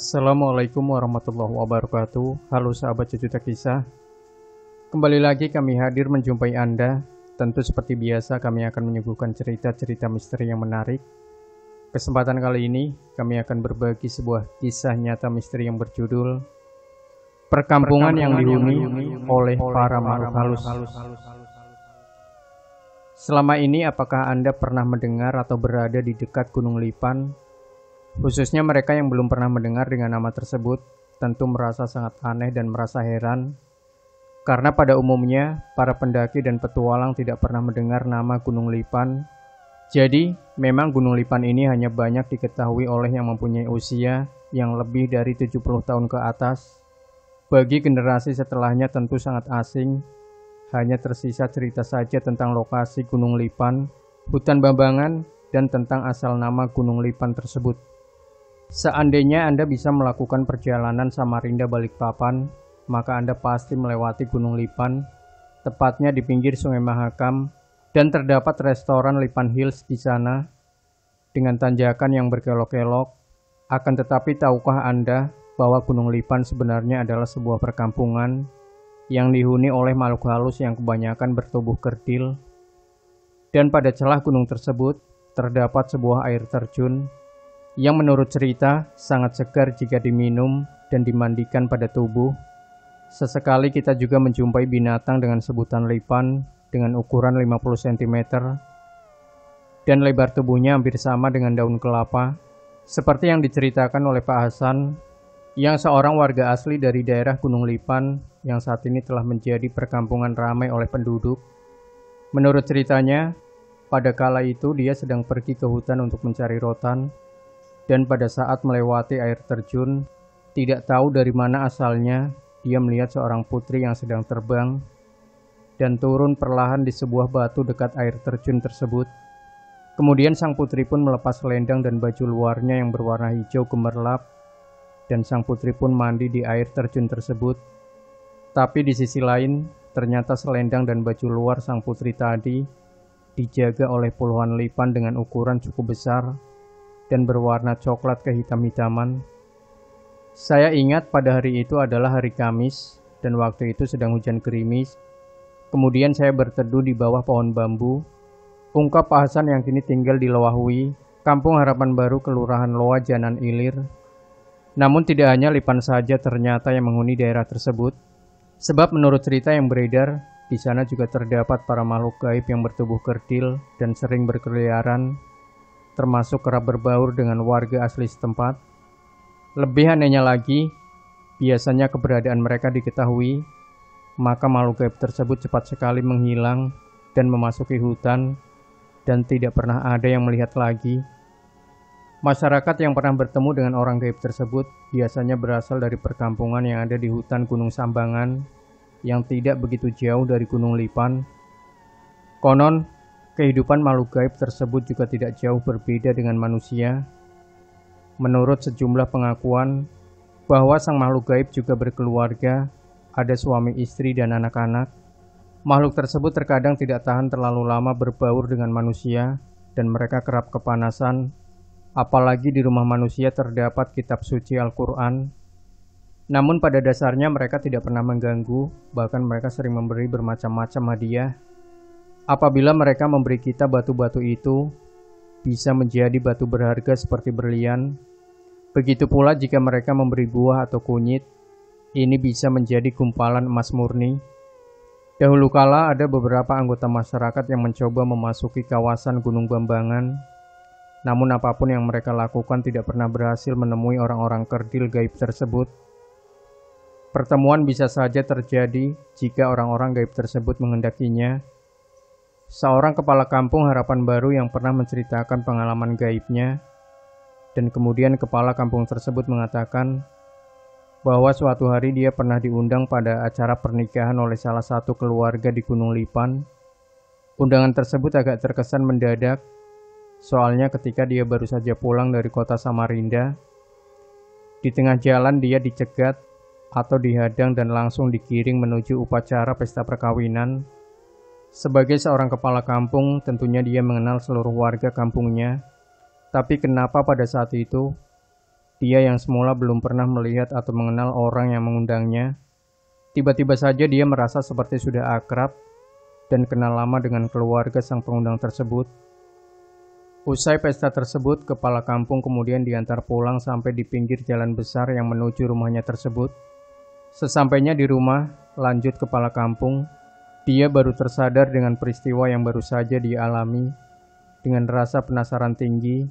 Assalamualaikum warahmatullahi wabarakatuh. Halo sahabat Sejuta Kisah. Kembali lagi kami hadir menjumpai Anda. Tentu seperti biasa kami akan menyuguhkan cerita-cerita misteri yang menarik. Kesempatan kali ini kami akan berbagi sebuah kisah nyata misteri yang berjudul Perkampungan yang dihuni oleh para makhluk halus. Selama ini apakah Anda pernah mendengar atau berada di dekat Gunung Lipan? Khususnya mereka yang belum pernah mendengar dengan nama tersebut tentu merasa sangat aneh dan merasa heran, karena pada umumnya para pendaki dan petualang tidak pernah mendengar nama Gunung Lipan. Jadi memang Gunung Lipan ini hanya banyak diketahui oleh yang mempunyai usia yang lebih dari 70 tahun ke atas. Bagi generasi setelahnya tentu sangat asing, hanya tersisa cerita saja tentang lokasi Gunung Lipan, hutan Bambangan, dan tentang asal nama Gunung Lipan tersebut. Seandainya Anda bisa melakukan perjalanan Samarinda Balikpapan, maka Anda pasti melewati Gunung Lipan, tepatnya di pinggir Sungai Mahakam, dan terdapat restoran Lipan Hills di sana, dengan tanjakan yang berkelok-kelok. Akan tetapi tahukah Anda bahwa Gunung Lipan sebenarnya adalah sebuah perkampungan yang dihuni oleh makhluk halus yang kebanyakan bertubuh kerdil, dan pada celah gunung tersebut terdapat sebuah air terjun yang menurut cerita sangat segar jika diminum dan dimandikan pada tubuh. Sesekali kita juga menjumpai binatang dengan sebutan lipan dengan ukuran 50 cm dan lebar tubuhnya hampir sama dengan daun kelapa, seperti yang diceritakan oleh Pak Hasan, yang seorang warga asli dari daerah Gunung Lipan yang saat ini telah menjadi perkampungan ramai oleh penduduk. Menurut ceritanya, pada kala itu dia sedang pergi ke hutan untuk mencari rotan, dan pada saat melewati air terjun, tidak tahu dari mana asalnya, dia melihat seorang putri yang sedang terbang dan turun perlahan di sebuah batu dekat air terjun tersebut. Kemudian sang putri pun melepas selendang dan baju luarnya yang berwarna hijau gemerlap, dan sang putri pun mandi di air terjun tersebut. Tapi di sisi lain, ternyata selendang dan baju luar sang putri tadi dijaga oleh puluhan lipan dengan ukuran cukup besar dan berwarna coklat kehitam-hitaman. Saya ingat pada hari itu adalah hari Kamis, dan waktu itu sedang hujan gerimis. Kemudian saya berteduh di bawah pohon bambu. Ungkap Pak Hasan yang kini tinggal di Lowahui, Kampung Harapan Baru, Kelurahan Loa, Janan Ilir. Namun tidak hanya Lipan saja ternyata yang menghuni daerah tersebut, sebab menurut cerita yang beredar, di sana juga terdapat para makhluk gaib yang bertubuh kerdil dan sering berkeliaran, termasuk kerap berbaur dengan warga asli setempat. Lebih anehnya lagi, biasanya keberadaan mereka diketahui, maka makhluk gaib tersebut cepat sekali menghilang dan memasuki hutan, dan tidak pernah ada yang melihat lagi. Masyarakat yang pernah bertemu dengan orang gaib tersebut biasanya berasal dari perkampungan yang ada di hutan Gunung Sambangan, yang tidak begitu jauh dari Gunung Lipan. Konon, kehidupan makhluk gaib tersebut juga tidak jauh berbeda dengan manusia. Menurut sejumlah pengakuan, bahwa sang makhluk gaib juga berkeluarga, ada suami istri dan anak-anak. Makhluk tersebut terkadang tidak tahan terlalu lama berbaur dengan manusia, dan mereka kerap kepanasan, apalagi di rumah manusia terdapat kitab suci Al-Quran. Namun pada dasarnya mereka tidak pernah mengganggu, bahkan mereka sering memberi bermacam-macam hadiah. Apabila mereka memberi kita batu-batu itu, bisa menjadi batu berharga seperti berlian. Begitu pula jika mereka memberi buah atau kunyit, ini bisa menjadi gumpalan emas murni. Dahulu kala ada beberapa anggota masyarakat yang mencoba memasuki kawasan Gunung Bambangan. Namun apapun yang mereka lakukan tidak pernah berhasil menemui orang-orang kerdil gaib tersebut. Pertemuan bisa saja terjadi jika orang-orang gaib tersebut menghendakinya. Seorang kepala kampung Harapan Baru yang pernah menceritakan pengalaman gaibnya, dan kemudian kepala kampung tersebut mengatakan bahwa suatu hari dia pernah diundang pada acara pernikahan oleh salah satu keluarga di Gunung Lipan. Undangan tersebut agak terkesan mendadak, soalnya ketika dia baru saja pulang dari kota Samarinda, di tengah jalan dia dicegat atau dihadang dan langsung digiring menuju upacara pesta perkawinan. Sebagai seorang kepala kampung, tentunya dia mengenal seluruh warga kampungnya. Tapi kenapa pada saat itu Dia yang semula belum pernah melihat atau mengenal orang yang mengundangnya, tiba-tiba saja dia merasa seperti sudah akrab dan kenal lama dengan keluarga sang pengundang tersebut. Usai pesta tersebut, kepala kampung kemudian diantar pulang sampai di pinggir jalan besar yang menuju rumahnya tersebut. Sesampainya di rumah, lanjut kepala kampung, dia baru tersadar dengan peristiwa yang baru saja dia alami. Dengan rasa penasaran tinggi,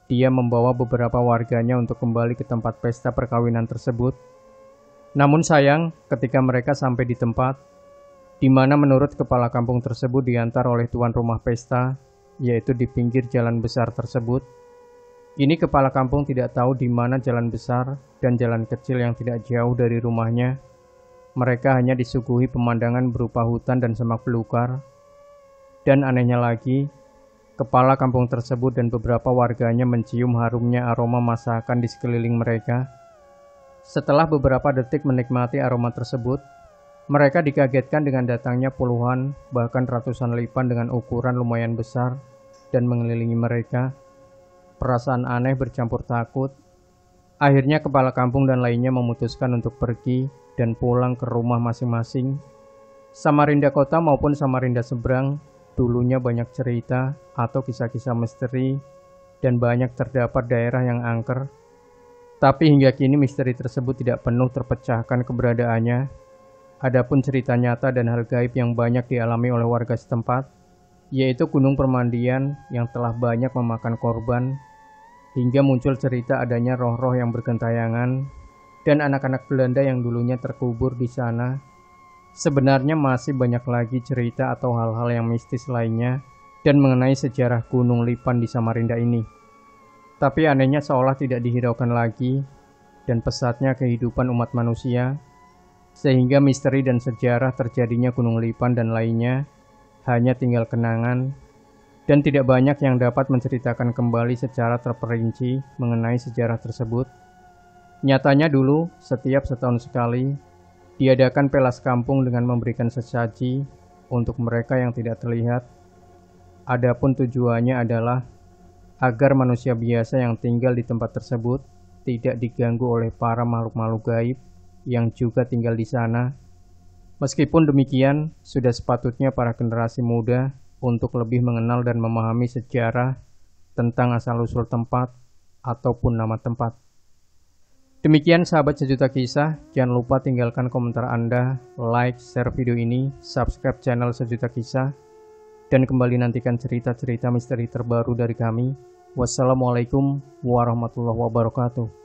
dia membawa beberapa warganya untuk kembali ke tempat pesta perkawinan tersebut. Namun sayang, ketika mereka sampai di tempat, di mana menurut kepala kampung tersebut diantar oleh tuan rumah pesta, yaitu di pinggir jalan besar tersebut. Ini kepala kampung tidak tahu di mana jalan besar dan jalan kecil yang tidak jauh dari rumahnya. Mereka hanya disuguhi pemandangan berupa hutan dan semak belukar. Dan anehnya lagi, kepala kampung tersebut dan beberapa warganya mencium harumnya aroma masakan di sekeliling mereka. Setelah beberapa detik menikmati aroma tersebut, mereka dikagetkan dengan datangnya puluhan, bahkan ratusan lipan dengan ukuran lumayan besar dan mengelilingi mereka. Perasaan aneh bercampur takut. Akhirnya kepala kampung dan lainnya memutuskan untuk pergi dan pulang ke rumah masing-masing. Samarinda Kota maupun Samarinda Seberang dulunya banyak cerita atau kisah-kisah misteri dan banyak terdapat daerah yang angker. Tapi hingga kini misteri tersebut tidak penuh terpecahkan keberadaannya. Adapun cerita nyata dan hal gaib yang banyak dialami oleh warga setempat, yaitu gunung permandian yang telah banyak memakan korban, hingga muncul cerita adanya roh-roh yang bergentayangan dan anak-anak Belanda yang dulunya terkubur di sana. Sebenarnya masih banyak lagi cerita atau hal-hal yang mistis lainnya dan mengenai sejarah Gunung Lipan di Samarinda ini. Tapi anehnya seolah tidak dihiraukan lagi dan pesatnya kehidupan umat manusia, sehingga misteri dan sejarah terjadinya Gunung Lipan dan lainnya hanya tinggal kenangan, dan tidak banyak yang dapat menceritakan kembali secara terperinci mengenai sejarah tersebut. Nyatanya dulu, setiap setahun sekali, diadakan pelas kampung dengan memberikan sesaji untuk mereka yang tidak terlihat. Adapun tujuannya adalah agar manusia biasa yang tinggal di tempat tersebut tidak diganggu oleh para makhluk-makhluk gaib yang juga tinggal di sana. Meskipun demikian, sudah sepatutnya para generasi muda untuk lebih mengenal dan memahami sejarah tentang asal-usul tempat ataupun nama tempat. Demikian sahabat sejuta kisah, jangan lupa tinggalkan komentar Anda, like, share video ini, subscribe channel sejuta kisah, dan kembali nantikan cerita-cerita misteri terbaru dari kami. Wassalamualaikum warahmatullahi wabarakatuh.